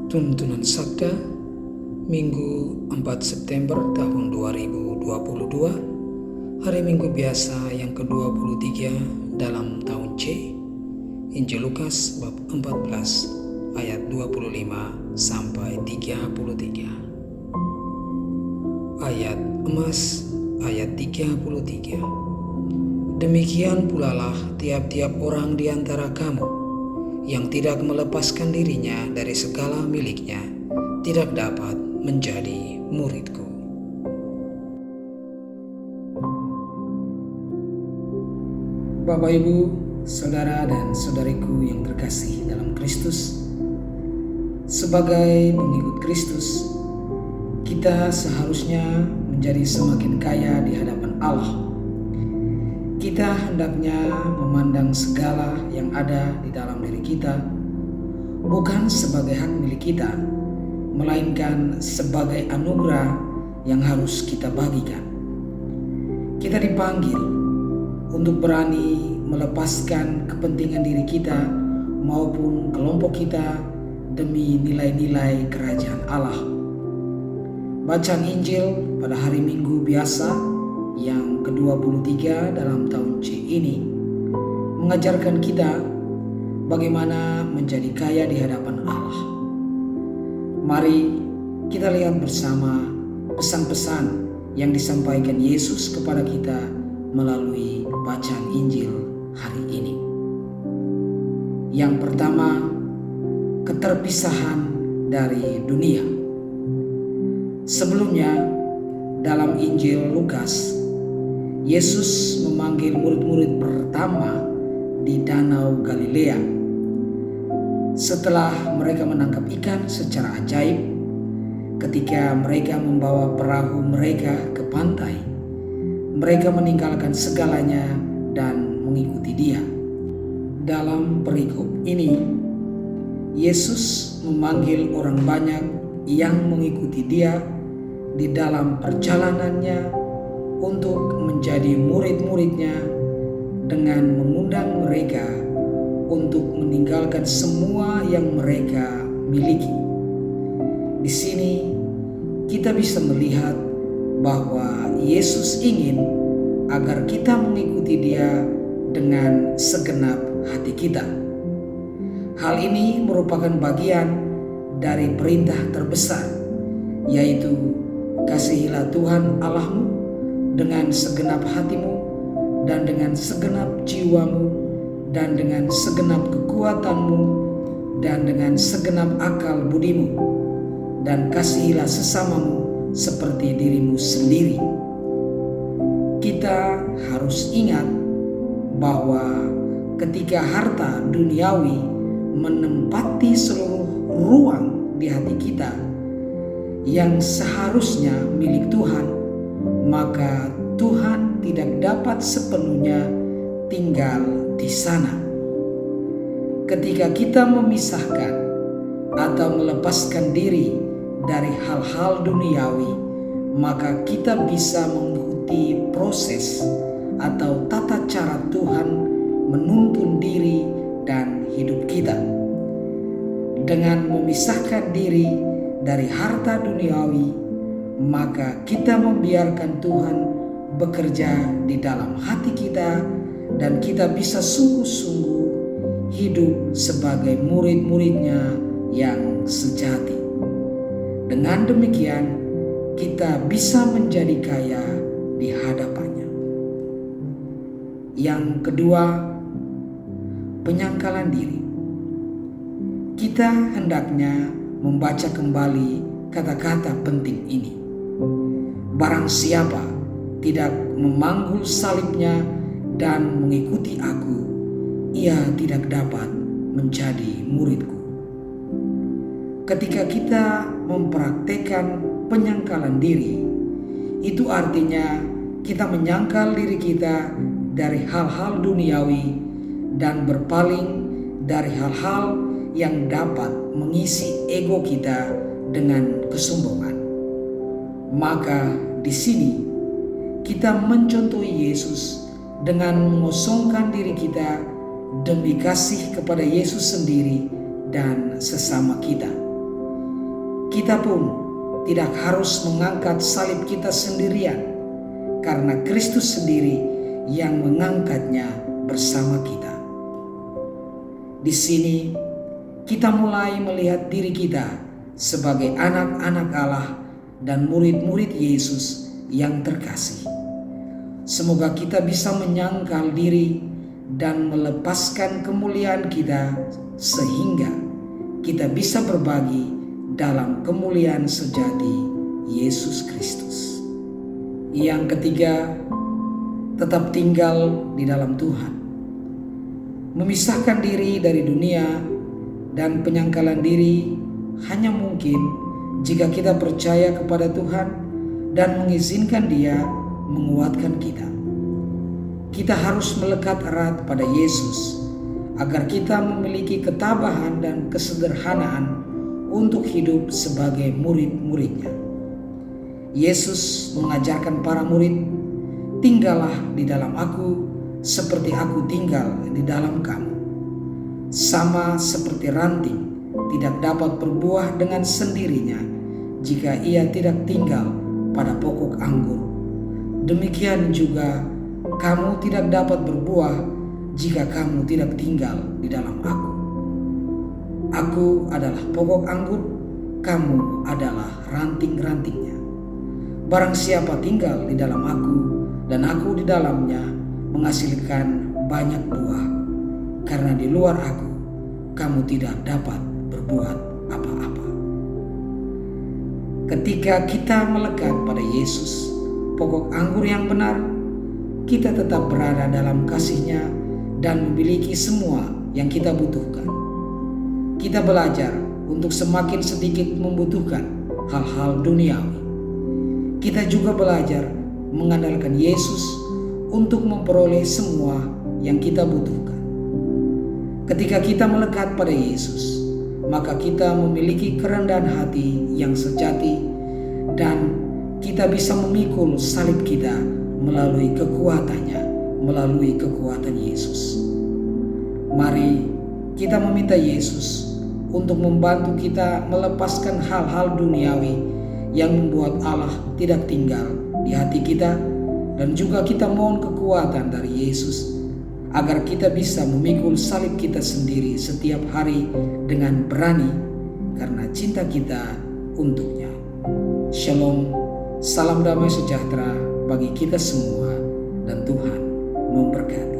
Tuntunan Sabda Minggu 4 September tahun 2022, hari Minggu biasa yang ke-23 dalam tahun C. Injil Lukas bab 14 ayat 25 sampai 33. Ayat emas ayat 33. Demikian pulalah tiap-tiap orang di antara kamu yang tidak melepaskan dirinya dari segala miliknya tidak dapat menjadi muridku. Bapak, Ibu, saudara dan saudariku yang terkasih dalam Kristus, sebagai pengikut Kristus, kita seharusnya menjadi semakin kaya di hadapan Allah. Kita hendaknya memandang segala yang ada di dalam diri kita bukan sebagai hak milik kita, melainkan sebagai anugerah yang harus kita bagikan. Kita dipanggil untuk berani melepaskan kepentingan diri kita maupun kelompok kita demi nilai-nilai kerajaan Allah. Bacaan Injil pada hari Minggu biasa yang ke-23 dalam tahun C ini mengajarkan kita bagaimana menjadi kaya di hadapan Allah. Mari kita lihat bersama pesan-pesan yang disampaikan Yesus kepada kita melalui bacaan Injil hari ini. Yang pertama, keterpisahan dari dunia. Sebelumnya, dalam Injil Lukas, Yesus memanggil murid-murid pertama di Danau Galilea. Setelah mereka menangkap ikan secara ajaib, ketika mereka membawa perahu mereka ke pantai, mereka meninggalkan segalanya dan mengikuti Dia. Dalam perikop ini, Yesus memanggil orang banyak yang mengikuti Dia di dalam perjalanannya untuk menjadi murid-muridnya dengan mengundang mereka untuk meninggalkan semua yang mereka miliki. Di sini kita bisa melihat bahwa Yesus ingin agar kita mengikuti Dia dengan segenap hati kita. Hal ini merupakan bagian dari perintah terbesar, yaitu kasihilah Tuhan Allahmu dengan segenap hatimu dan dengan segenap jiwamu dan dengan segenap kekuatanmu dan dengan segenap akal budimu, dan kasihilah sesamamu seperti dirimu sendiri. Kita harus ingat bahwa ketika harta duniawi menempati seluruh ruang di hati kita yang seharusnya milik Tuhan, maka Tuhan tidak dapat sepenuhnya tinggal di sana. Ketika kita memisahkan atau melepaskan diri dari hal-hal duniawi, maka kita bisa mengikuti proses atau tata cara Tuhan menuntun diri dan hidup kita. Dengan memisahkan diri dari harta duniawi, maka kita membiarkan Tuhan bekerja di dalam hati kita dan kita bisa sungguh-sungguh hidup sebagai murid-muridnya yang sejati. Dengan demikian, kita bisa menjadi kaya di hadapannya. Yang kedua, penyangkalan diri. Kita hendaknya membaca kembali kata-kata penting ini. Barang siapa tidak memanggul salibnya dan mengikuti aku, ia tidak dapat menjadi muridku. Ketika kita mempraktekkan penyangkalan diri, itu artinya kita menyangkal diri kita dari hal-hal duniawi dan berpaling dari hal-hal yang dapat mengisi ego kita dengan kesombongan. Maka di sini kita mencontohi Yesus dengan mengosongkan diri kita demi kasih kepada Yesus sendiri dan sesama kita. kita pun tidak harus mengangkat salib kita sendirian, karena Kristus sendiri yang mengangkatnya bersama kita. Di sini kita mulai melihat diri kita sebagai anak-anak Allah dan murid-murid Yesus yang terkasih. Semoga kita bisa menyangkal diri dan melepaskan kemuliaan kita sehingga kita bisa berbagi dalam kemuliaan sejati Yesus Kristus. Yang ketiga, tetap tinggal di dalam Tuhan. Memisahkan diri dari dunia dan penyangkalan diri hanya mungkin jika kita percaya kepada Tuhan dan mengizinkan Dia menguatkan kita. Kita harus melekat erat pada Yesus agar kita memiliki ketabahan dan kesederhanaan untuk hidup sebagai murid-muridnya. Yesus mengajarkan para murid, "Tinggallah di dalam Aku seperti Aku tinggal di dalam kamu." Sama seperti ranting tidak dapat berbuah dengan sendirinya jika ia tidak tinggal pada pokok anggur, demikian juga kamu tidak dapat berbuah jika kamu tidak tinggal di dalam Aku. Aku adalah pokok anggur, kamu adalah ranting-rantingnya. Barang siapa tinggal di dalam Aku dan Aku di dalamnya, menghasilkan banyak buah, karena di luar Aku kamu tidak dapat berbuat apa-apa. Ketika kita melekat pada Yesus, pokok anggur yang benar, kita tetap berada dalam kasih-Nya dan memiliki semua yang kita butuhkan. Kita belajar untuk semakin sedikit membutuhkan hal-hal duniawi. Kita juga belajar mengandalkan Yesus untuk memperoleh semua yang kita butuhkan. Ketika kita melekat pada Yesus, maka kita memiliki kerendahan hati yang sejati dan kita bisa memikul salib kita melalui kekuatannya, melalui kekuatan Yesus. Mari kita meminta Yesus untuk membantu kita melepaskan hal-hal duniawi yang membuat Allah tidak tinggal di hati kita, dan juga kita mohon kekuatan dari Yesus agar kita bisa memikul salib kita sendiri setiap hari dengan berani karena cinta kita untuknya. Shalom, salam damai sejahtera bagi kita semua, dan Tuhan memberkati.